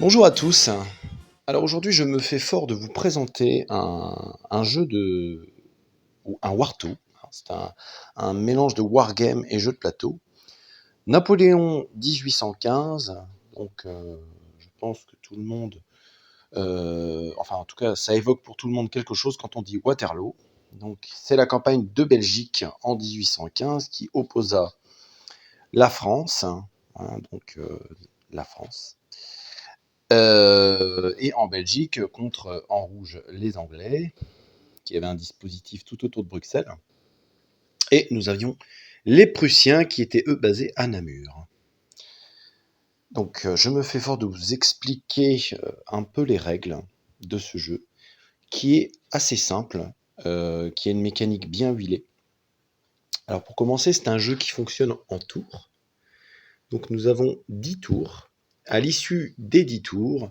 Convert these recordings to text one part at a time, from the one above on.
Bonjour à tous. Alors aujourd'hui, je me fais fort de vous présenter un jeu ou un Warto. C'est un mélange de wargame et jeu de plateau. Napoléon 1815. Donc, je pense que tout le monde, enfin en tout cas, ça évoque pour tout le monde quelque chose quand on dit Waterloo. Donc, c'est la campagne de Belgique en 1815 qui opposa la France, la France. Et en Belgique, contre en rouge les Anglais, qui avaient un dispositif tout autour de Bruxelles. Et nous avions les Prussiens qui étaient eux basés à Namur. Donc je me fais fort de vous expliquer un peu les règles de ce jeu, qui est assez simple, qui a une mécanique bien huilée. Alors pour commencer, c'est un jeu qui fonctionne en tours. Donc nous avons 10 tours. À l'issue des 10 tours,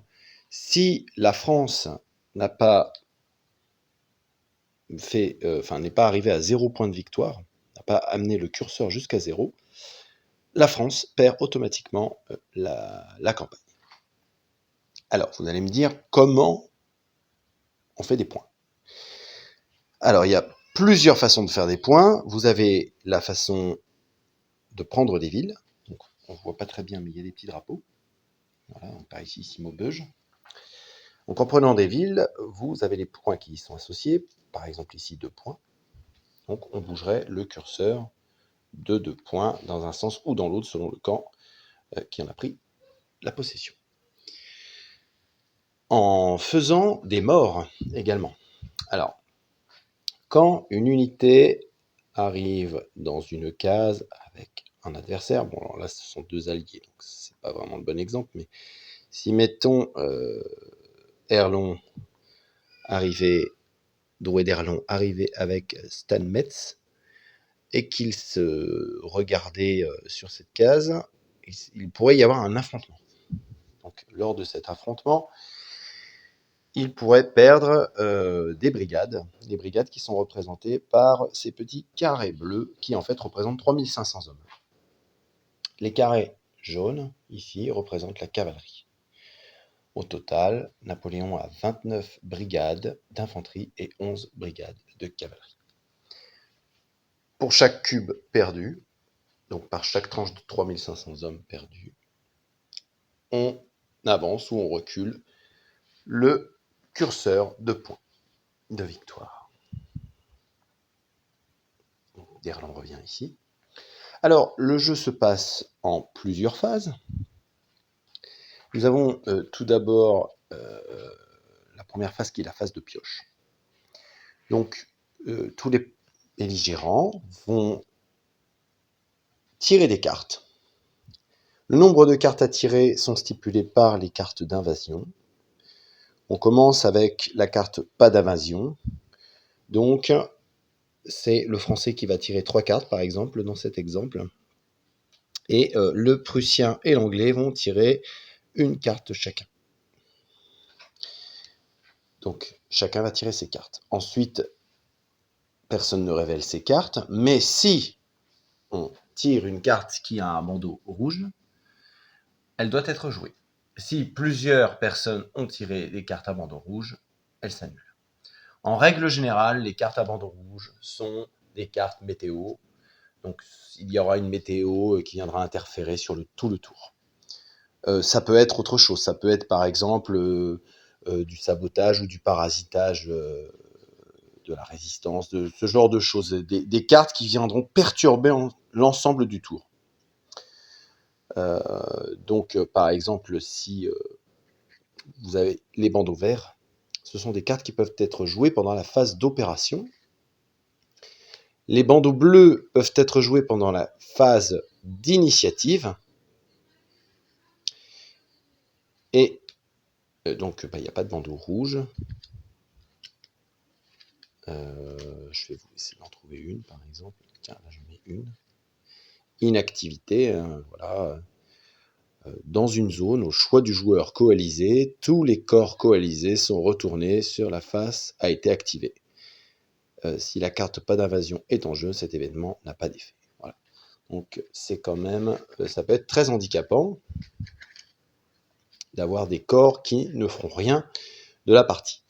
si la France n'a pas n'est pas arrivé à 0 point de victoire, n'a pas amené le curseur jusqu'à 0, la France perd automatiquement la campagne. Alors, vous allez me dire comment on fait des points. Alors, il y a plusieurs façons de faire des points. Vous avez la façon de prendre des villes. Donc, on ne voit pas très bien, mais il y a des petits drapeaux. Voilà, par ici, Simobeuge. Donc, en prenant des villes, vous avez les points qui y sont associés. Par exemple, ici, 2 points. Donc, on bougerait le curseur de 2 points dans un sens ou dans l'autre, selon le camp qui en a pris la possession. En faisant des morts également. Alors, quand une unité arrive dans une case avec un adversaire, bon alors là ce sont 2 alliés, donc c'est pas vraiment le bon exemple, mais si mettons Erlon arrivait, Drouet d'Erlon arrivait avec Stan Metz, et qu'ils se regardaient sur cette case, il pourrait y avoir un affrontement. Donc lors de cet affrontement, il pourrait perdre des brigades qui sont représentées par ces petits carrés bleus qui en fait représentent 3500 hommes. Les carrés jaunes, ici, représentent la cavalerie. Au total, Napoléon a 29 brigades d'infanterie et 11 brigades de cavalerie. Pour chaque cube perdu, donc par chaque tranche de 3500 hommes perdus, on avance ou on recule le curseur de points de victoire. D'Erlon revient ici. Alors, le jeu se passe en plusieurs phases. Nous avons tout d'abord la première phase qui est la phase de pioche. Donc, tous les belligérants vont tirer des cartes. Le nombre de cartes à tirer sont stipulés par les cartes d'invasion. On commence avec la carte pas d'invasion. Donc, c'est le français qui va tirer 3 cartes, par exemple, dans cet exemple. Et le prussien et l'anglais vont tirer une carte chacun. Donc, chacun va tirer ses cartes. Ensuite, personne ne révèle ses cartes, mais si on tire une carte qui a un bandeau rouge, elle doit être jouée. Si plusieurs personnes ont tiré des cartes à bandeau rouge, elles s'annulent. En règle générale, les cartes à bandeau rouge sont des cartes météo. Donc, il y aura une météo qui viendra interférer sur tout le tour. Ça peut être autre chose. Ça peut être, par exemple, du sabotage ou du parasitage de la résistance, de ce genre de choses. Des cartes qui viendront perturber l'ensemble du tour. Donc, par exemple, si vous avez les bandeaux verts, ce sont des cartes qui peuvent être jouées pendant la phase d'opération. Les bandeaux bleus peuvent être joués pendant la phase d'initiative. Et donc, il n'y a pas de bandeau rouge. Je vais vous laisser en trouver une, par exemple. Tiens, là, je mets une. Inactivité, voilà. Dans une zone, au choix du joueur coalisé, tous les corps coalisés sont retournés sur la face a été activé. Si la carte pas d'invasion est en jeu, cet événement n'a pas d'effet. Voilà. Donc c'est quand même, ça peut être très handicapant. d'avoir des corps qui ne feront rien de la partie.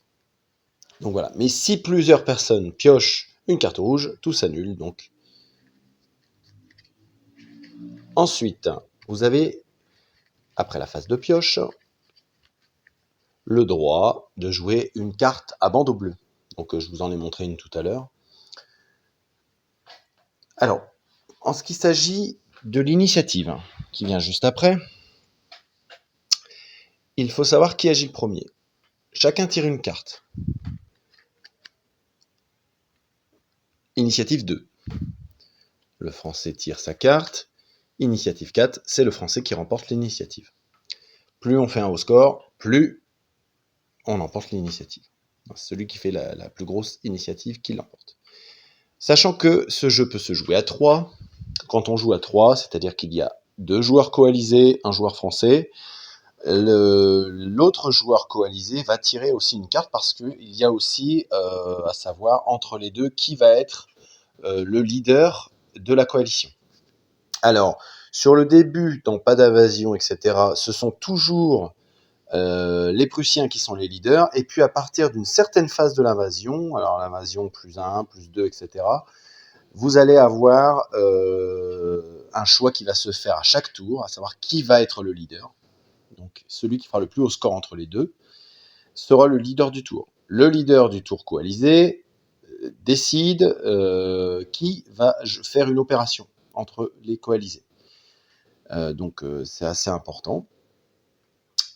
Donc voilà. Mais si plusieurs personnes piochent une carte rouge, tout s'annule. Donc ensuite, vous avez, après la phase de pioche, le droit de jouer une carte à bandeau bleu. Donc je vous en ai montré une tout à l'heure. Alors, en ce qui s'agit de l'initiative, qui vient juste après, il faut savoir qui agit le premier. Chacun tire une carte. Initiative 2. Le Français tire sa carte. Initiative 4, c'est le Français qui remporte l'initiative. Plus on fait un haut score, plus on emporte l'initiative. C'est celui qui fait la plus grosse initiative qui l'emporte. Sachant que ce jeu peut se jouer à 3. Quand on joue à 3, c'est-à-dire qu'il y a 2 joueurs coalisés, un joueur français, l'autre joueur coalisé va tirer aussi une carte parce qu'il y a aussi à savoir entre les deux qui va être le leader de la coalition. Alors, sur le début, dans Pas d'invasion, etc., ce sont toujours les Prussiens qui sont les leaders, et puis à partir d'une certaine phase de l'invasion, alors l'invasion +1, +2, etc., vous allez avoir un choix qui va se faire à chaque tour, à savoir qui va être le leader. Donc celui qui fera le plus haut score entre les deux sera le leader du tour. Le leader du tour coalisé décide qui va faire une opération entre les coalisés. Donc c'est assez important.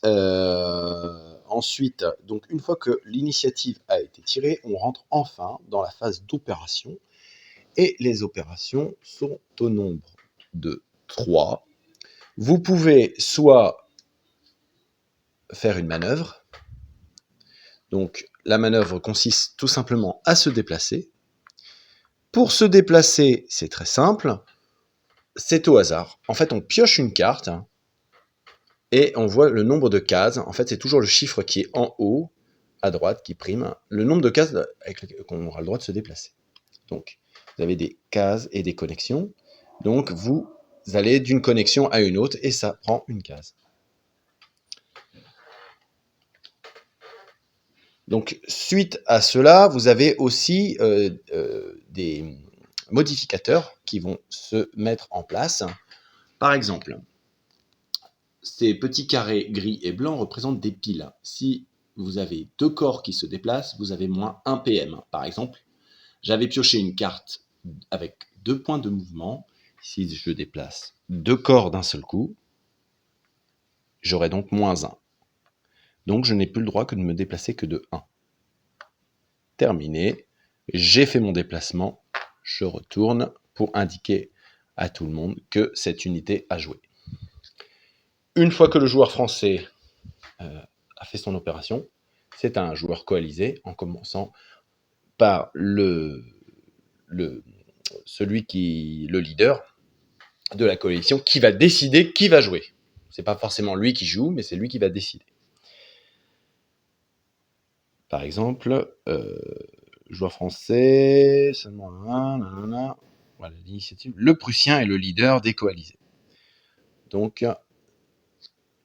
Ensuite, donc une fois que l'initiative a été tirée, on rentre enfin dans la phase d'opération. Et les opérations sont au nombre de 3. Vous pouvez soit faire une manœuvre. Donc la manœuvre consiste tout simplement à se déplacer. Pour se déplacer, c'est très simple. C'est au hasard. En fait, on pioche une carte et on voit le nombre de cases. En fait, c'est toujours le chiffre qui est en haut, à droite, qui prime. Le nombre de cases avec qu'on aura le droit de se déplacer. Donc, vous avez des cases et des connexions. Donc, vous allez d'une connexion à une autre et ça prend une case. Donc, suite à cela, vous avez aussi des modificateurs qui vont se mettre en place. Par exemple, ces petits carrés gris et blancs représentent des piles. Si vous avez 2 corps qui se déplacent, vous avez moins 1 PM. Par exemple, j'avais pioché une carte avec 2 points de mouvement. Si je déplace 2 corps d'un seul coup, j'aurai donc moins 1. Donc je n'ai plus le droit que de me déplacer que de 1. Terminé, j'ai fait mon déplacement, je retourne pour indiquer à tout le monde que cette unité a joué. Une fois que le joueur français a fait son opération, c'est un joueur coalisé, en commençant par celui le leader de la coalition, qui va décider qui va jouer. C'est pas forcément lui qui joue, mais c'est lui qui va décider. Par exemple, joueur français, seulement un, voilà l'initiative. Le Prussien est le leader des coalisés. Donc,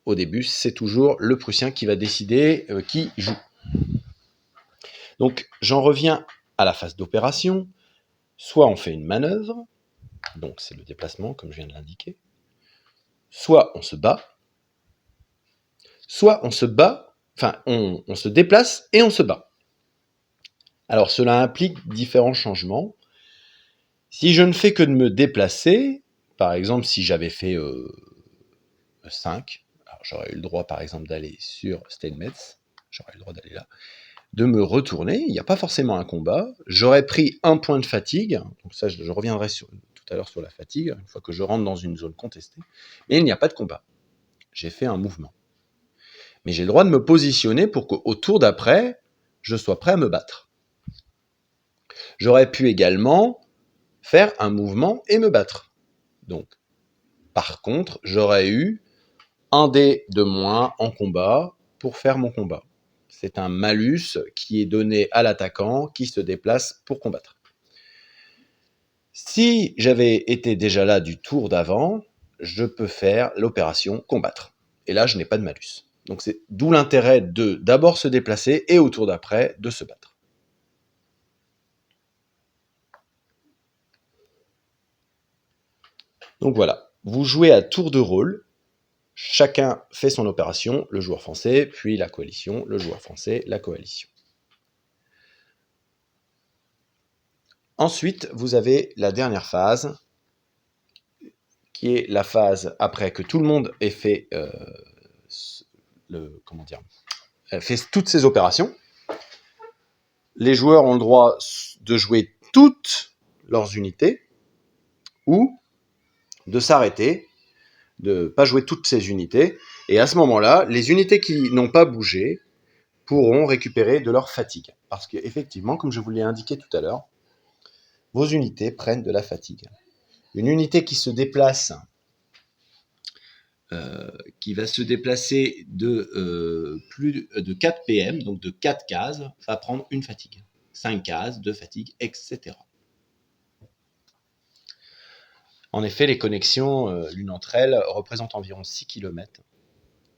au début, c'est toujours le Prussien qui va décider qui joue. Donc, j'en reviens à la phase d'opération. Soit on fait une manœuvre, donc c'est le déplacement, comme je viens de l'indiquer. Soit on se bat. Soit on se bat, enfin, on se déplace et on se bat. Alors, cela implique différents changements. Si je ne fais que de me déplacer, par exemple, si j'avais fait 5, alors j'aurais eu le droit, par exemple, d'aller sur Steinmetz, j'aurais eu le droit d'aller là, de me retourner, il n'y a pas forcément un combat, j'aurais pris un point de fatigue, donc ça je reviendrai tout à l'heure sur la fatigue, une fois que je rentre dans une zone contestée, mais il n'y a pas de combat. J'ai fait un mouvement. Mais j'ai le droit de me positionner pour qu'au tour d'après, je sois prêt à me battre. J'aurais pu également faire un mouvement et me battre. Donc, par contre, j'aurais eu un dé de moins en combat pour faire mon combat. C'est un malus qui est donné à l'attaquant qui se déplace pour combattre. Si j'avais été déjà là du tour d'avant, je peux faire l'opération combattre. Et là, je n'ai pas de malus. Donc c'est d'où l'intérêt de d'abord se déplacer et au tour d'après de se battre. Donc voilà, vous jouez à tour de rôle, chacun fait son opération, le joueur français, puis la coalition, le joueur français, la coalition. Ensuite, vous avez la dernière phase, qui est la phase après que tout le monde ait fait, fait toutes ces opérations. Les joueurs ont le droit de jouer toutes leurs unités ou de s'arrêter, de ne pas jouer toutes ces unités. Et à ce moment-là, les unités qui n'ont pas bougé pourront récupérer de leur fatigue. Parce qu'effectivement, comme je vous l'ai indiqué tout à l'heure, vos unités prennent de la fatigue. Une unité qui se déplace, qui va se déplacer de plus de 4 PM, donc de 4 cases, va prendre une fatigue. 5 cases, 2 fatigues, etc. En effet, les connexions, l'une entre elles, représentent environ 6 km.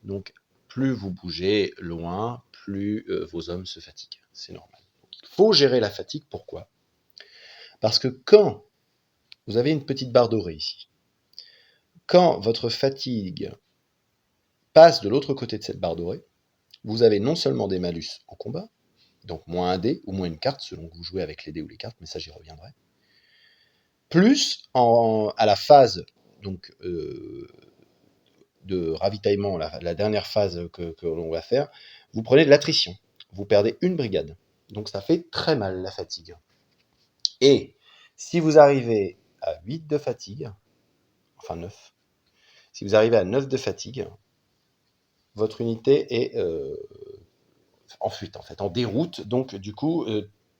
Donc, plus vous bougez loin, plus vos hommes se fatiguent. C'est normal. Donc, il faut gérer la fatigue. Pourquoi ? Parce que quand vous avez une petite barre dorée ici, quand votre fatigue passe de l'autre côté de cette barre dorée, vous avez non seulement des malus en combat, donc moins un dé ou moins une carte, selon que vous jouez avec les dés ou les cartes, mais ça j'y reviendrai, plus à la phase donc, de ravitaillement, la dernière phase que l'on va faire, vous prenez de l'attrition. Vous perdez une brigade. Donc ça fait très mal la fatigue. Et si vous arrivez à 8 de fatigue, enfin 9, si vous arrivez à 9 de fatigue, votre unité est en fuite, en fait, en déroute. Donc du coup,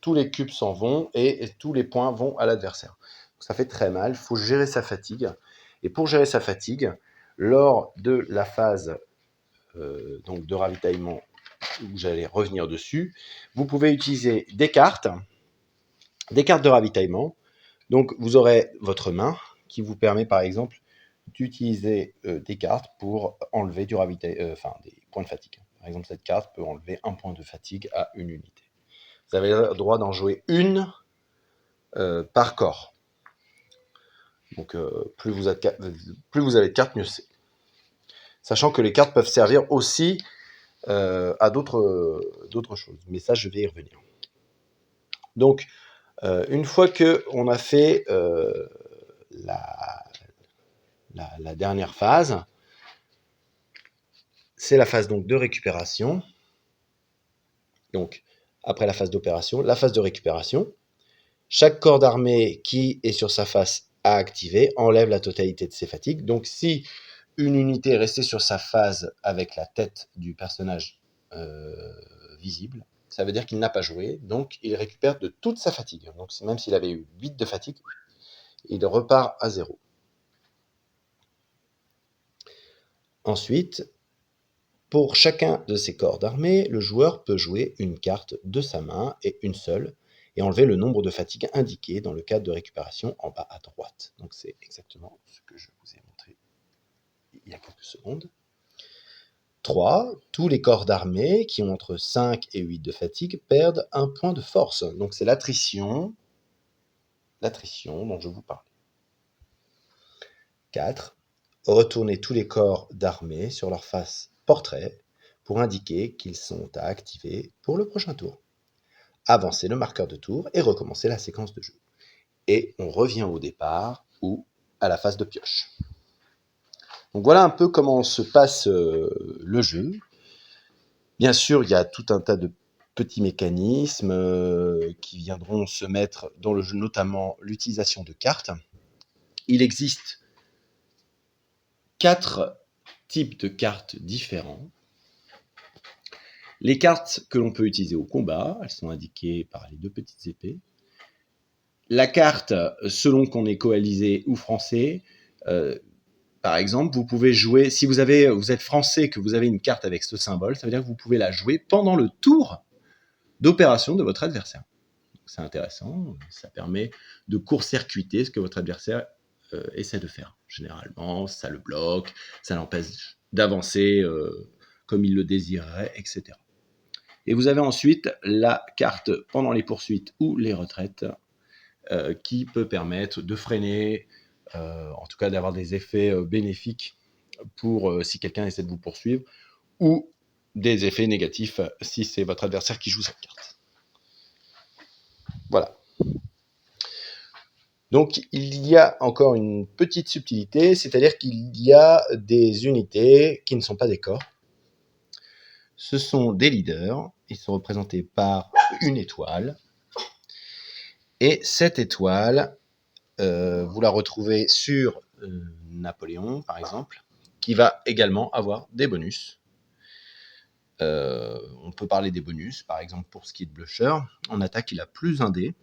tous les cubes s'en vont et tous les points vont à l'adversaire. Ça fait très mal, il faut gérer sa fatigue. Et pour gérer sa fatigue, lors de la phase donc de ravitaillement, où j'allais revenir dessus, vous pouvez utiliser des cartes de ravitaillement. Donc vous aurez votre main qui vous permet par exemple d'utiliser des cartes pour enlever des points de fatigue. Par exemple, cette carte peut enlever un point de fatigue à une unité. Vous avez le droit d'en jouer une par corps. Donc plus vous avez de cartes, mieux c'est. Sachant que les cartes peuvent servir aussi à d'autres choses. Mais ça, je vais y revenir. Donc, une fois qu'on a fait la dernière phase, c'est la phase donc de récupération. Donc, après la phase d'opération, la phase de récupération. Chaque corps d'armée qui est sur sa face à activer enlève la totalité de ses fatigues. Donc, si une unité est restée sur sa phase avec la tête du personnage visible, ça veut dire qu'il n'a pas joué, donc il récupère de toute sa fatigue. Donc même s'il avait eu 8 de fatigue, il repart à 0. Ensuite, pour chacun de ces corps d'armée, le joueur peut jouer une carte de sa main, et une seule, et enlever le nombre de fatigues indiqué dans le cadre de récupération en bas à droite. Donc c'est exactement ce que je vous ai montré il y a quelques secondes. 3. Tous les corps d'armée qui ont entre 5 et 8 de fatigue perdent un point de force. Donc c'est l'attrition dont je vous parle. 4. Retournez tous les corps d'armée sur leur face portrait pour indiquer qu'ils sont à activer pour le prochain tour. Avancez le marqueur de tour et recommencez la séquence de jeu. Et on revient au départ ou à la phase de pioche. Donc voilà un peu comment se passe le jeu. Bien sûr, il y a tout un tas de petits mécanismes qui viendront se mettre dans le jeu, notamment l'utilisation de cartes. Il existe 4 types de cartes différents. Les cartes que l'on peut utiliser au combat, elles sont indiquées par les 2 petites épées. La carte, selon qu'on est coalisé ou français, par exemple, vous pouvez jouer, si vous êtes français, que vous avez une carte avec ce symbole, ça veut dire que vous pouvez la jouer pendant le tour d'opération de votre adversaire. Donc, c'est intéressant, ça permet de court-circuiter ce que votre adversaire essaie de faire. Généralement, ça le bloque, ça l'empêche d'avancer comme il le désirerait, etc. Et vous avez ensuite la carte pendant les poursuites ou les retraites qui peut permettre de freiner, en tout cas d'avoir des effets bénéfiques pour si quelqu'un essaie de vous poursuivre, ou des effets négatifs si c'est votre adversaire qui joue cette carte. Voilà. Donc il y a encore une petite subtilité, c'est-à-dire qu'il y a des unités qui ne sont pas des corps. Ce sont des leaders, ils sont représentés par une étoile. Et cette étoile, vous la retrouvez sur Napoléon, par exemple, qui va également avoir des bonus. On peut parler des bonus, par exemple pour ce qui est de Blusher. En attaque, il a plus un dé,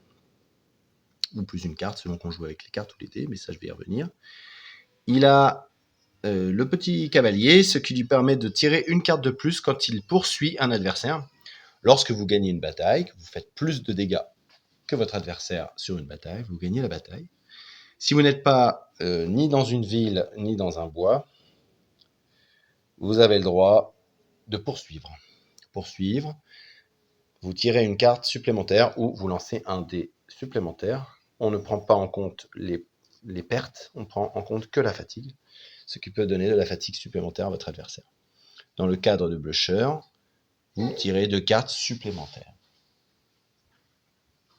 ou plus une carte, selon qu'on joue avec les cartes ou les dés, mais ça je vais y revenir. Il a le petit cavalier, ce qui lui permet de tirer une carte de plus quand il poursuit un adversaire. Lorsque vous gagnez une bataille, que vous faites plus de dégâts que votre adversaire sur une bataille, vous gagnez la bataille. Si vous n'êtes pas ni dans une ville, ni dans un bois, vous avez le droit de poursuivre. Poursuivre, vous tirez une carte supplémentaire ou vous lancez un dé supplémentaire. On ne prend pas en compte les pertes, on prend en compte que la fatigue, ce qui peut donner de la fatigue supplémentaire à votre adversaire. Dans le cadre de Blusher, vous tirez 2 cartes supplémentaires,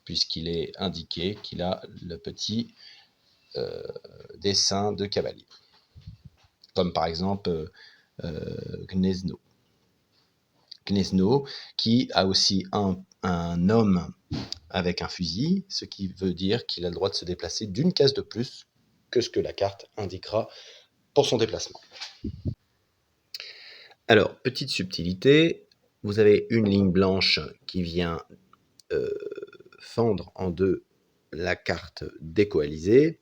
puisqu'il est indiqué qu'il a le petit dessin de cavalier, comme par exemple Gnesno. Gnesno, qui a aussi un homme avec un fusil, ce qui veut dire qu'il a le droit de se déplacer d'une case de plus que ce que la carte indiquera pour son déplacement. Alors, petite subtilité, vous avez une ligne blanche qui vient fendre en deux la carte décoalisée.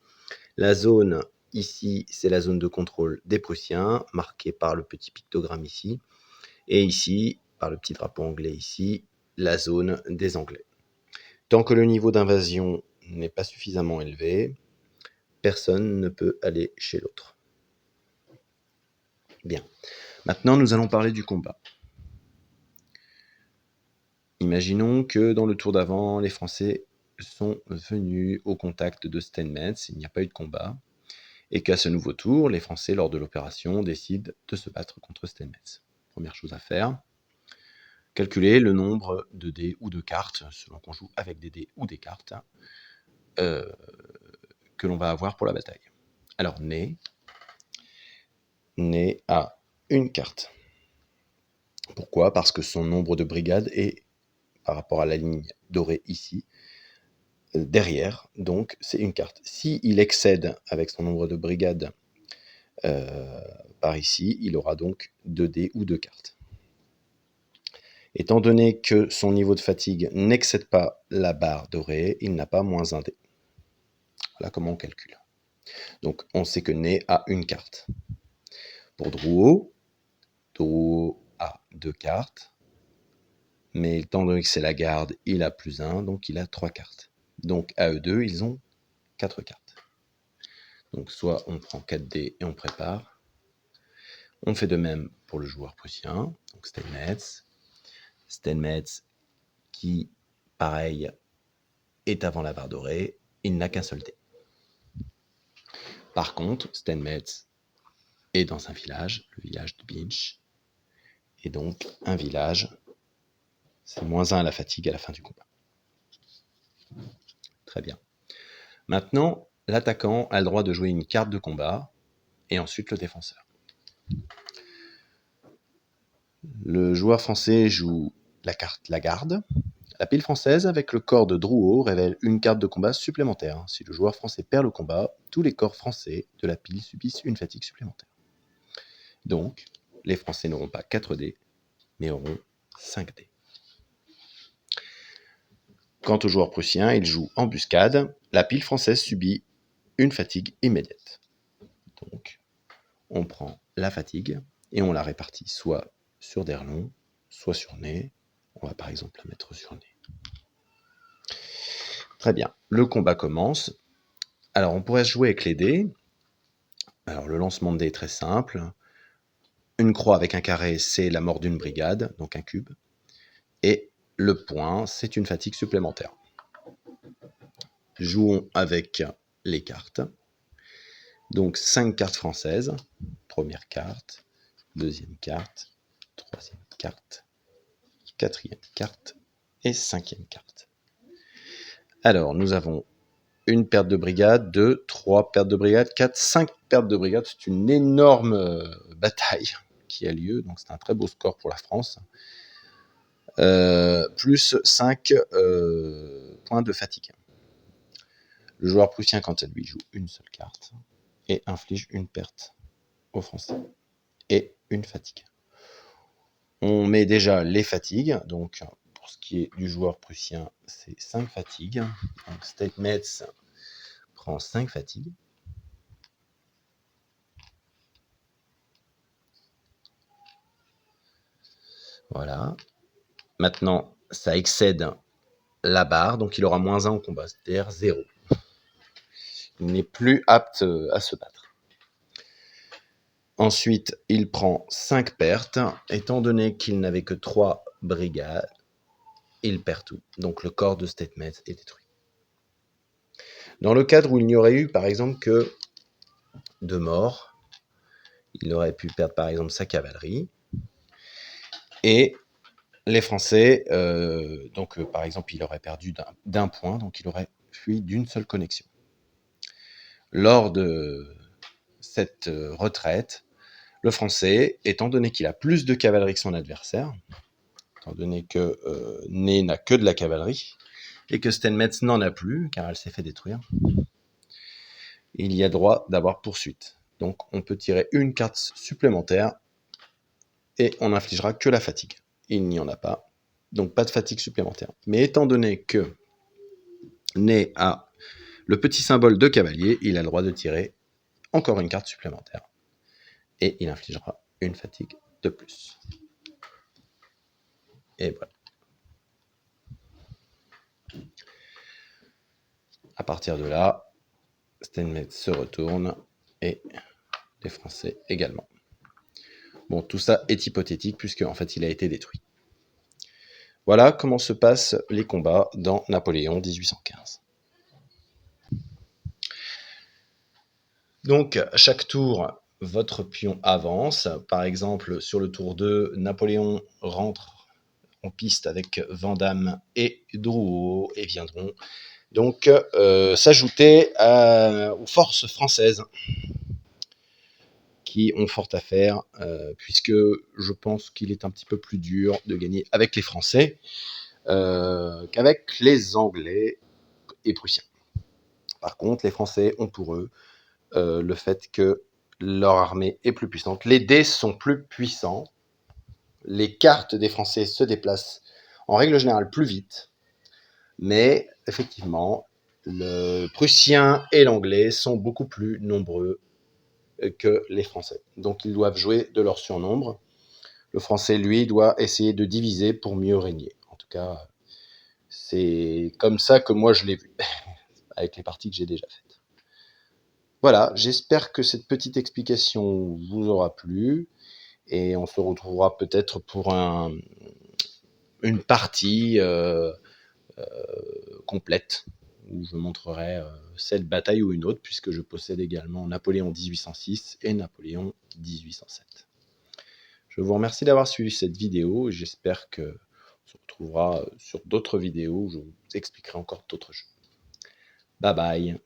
La zone ici, c'est la zone de contrôle des Prussiens, marquée par le petit pictogramme ici. Et ici, par le petit drapeau anglais ici, la zone des Anglais. Tant que le niveau d'invasion n'est pas suffisamment élevé, personne ne peut aller chez l'autre. Bien. Maintenant, nous allons parler du combat. Imaginons que dans le tour d'avant, les Français sont venus au contact de Steinmetz, il n'y a pas eu de combat, et qu'à ce nouveau tour, les Français, lors de l'opération, décident de se battre contre Steinmetz. Première chose à faire, calculer le nombre de dés ou de cartes, selon qu'on joue avec des dés ou des cartes, que l'on va avoir pour la bataille. Alors, Ney a une carte. Pourquoi ? Parce que son nombre de brigades est, par rapport à la ligne dorée ici, derrière, donc c'est une carte. S'il excède avec son nombre de brigades par ici, il aura donc 2 dés ou 2 cartes. Étant donné que son niveau de fatigue n'excède pas la barre dorée, il n'a pas moins 1 dé. Voilà comment on calcule. Donc on sait que Ney a une carte. Pour Drouot a 2 cartes, mais étant donné que c'est la garde, il a plus 1, donc il a 3 cartes. Donc à eux deux, ils ont 4 cartes. Donc soit on prend 4 dés et on prépare. On fait de même pour le joueur prussien, donc Steinmetz. Steinmetz qui, pareil, est avant la barre dorée, il n'a qu'un seul dé. Par contre, Steinmetz est dans un village, le village de Binch, et donc un village, c'est moins 1 à la fatigue à la fin du combat. Très bien. Maintenant, l'attaquant a le droit de jouer une carte de combat, et ensuite le défenseur. Le joueur français joue la carte La Garde. La pile française avec le corps de Drouot révèle une carte de combat supplémentaire. Si le joueur français perd le combat, tous les corps français de la pile subissent une fatigue supplémentaire. Donc, les Français n'auront pas 4 dés, mais auront 5 dés. Quant au joueur prussien, il joue embuscade. La pile française subit une fatigue immédiate. Donc, on prend la fatigue et on la répartit soit sur Derlon, soit sur Ney. On va par exemple la mettre sur Ney. Très bien, le combat commence. Alors on pourrait jouer avec les dés. Alors le lancement de dés est très simple. Une croix avec un carré, c'est la mort d'une brigade, donc un cube. Et le point, c'est une fatigue supplémentaire. Jouons avec les cartes. Donc 5 cartes françaises. Première carte, deuxième carte, troisième carte, quatrième carte et cinquième carte. Alors, nous avons une perte de brigade, 2, 3 pertes de brigade, 4, 5 pertes de brigade. C'est une énorme bataille qui a lieu, donc c'est un très beau score pour la France. Plus 5 points de fatigue. Le joueur prussien, quant à lui, joue une seule carte et inflige une perte aux Français et une fatigue. On met déjà les fatigues, donc pour ce qui est du joueur prussien, c'est 5 fatigues. Donc State Metz prend 5 fatigues. Voilà. Maintenant, ça excède la barre, donc il aura -1 au combat, c'est-à-dire 0. Il n'est plus apte à se battre. Ensuite, il prend 5 pertes. Étant donné qu'il n'avait que 3 brigades, il perd tout. Donc le corps de State Metz est détruit. Dans le cadre où il n'y aurait eu, par exemple, que 2 morts, il aurait pu perdre, par exemple, sa cavalerie. Et les Français, par exemple, il aurait perdu d'un point, donc il aurait fui d'une seule connexion. Lors de cette retraite, le Français, étant donné qu'il a plus de cavalerie que son adversaire, étant donné que Ney n'a que de la cavalerie, et que Steinmetz n'en a plus, car elle s'est fait détruire, il y a droit d'avoir poursuite. Donc on peut tirer une carte supplémentaire, et on n'infligera que la fatigue. Il n'y en a pas, donc pas de fatigue supplémentaire. Mais étant donné que Ney a le petit symbole de cavalier, il a le droit de tirer encore une carte supplémentaire. Et il infligera une fatigue de plus. Et voilà. À partir de là, Steinmetz se retourne et les Français également. Bon, tout ça est hypothétique puisque en fait il a été détruit. Voilà comment se passent les combats dans Napoléon 1815. Donc, à chaque tour, votre pion avance. Par exemple, sur le tour 2, Napoléon rentre en piste avec Vandamme et Drouot et viendront donc s'ajouter aux forces françaises qui ont fort à faire, puisque je pense qu'il est un petit peu plus dur de gagner avec les Français qu'avec les Anglais et Prussiens. Par contre, les Français ont pour eux le fait que leur armée est plus puissante. Les dés sont plus puissants. Les cartes des Français se déplacent en règle générale plus vite. Mais effectivement, le Prussien et l'Anglais sont beaucoup plus nombreux que les Français. Donc ils doivent jouer de leur surnombre. Le Français, lui, doit essayer de diviser pour mieux régner. En tout cas, c'est comme ça que moi je l'ai vu, avec les parties que j'ai déjà faites. Voilà, j'espère que cette petite explication vous aura plu. Et on se retrouvera peut-être pour une partie complète où je montrerai cette bataille ou une autre, puisque je possède également Napoléon 1806 et Napoléon 1807. Je vous remercie d'avoir suivi cette vidéo et j'espère qu'on se retrouvera sur d'autres vidéos où je vous expliquerai encore d'autres jeux. Bye bye.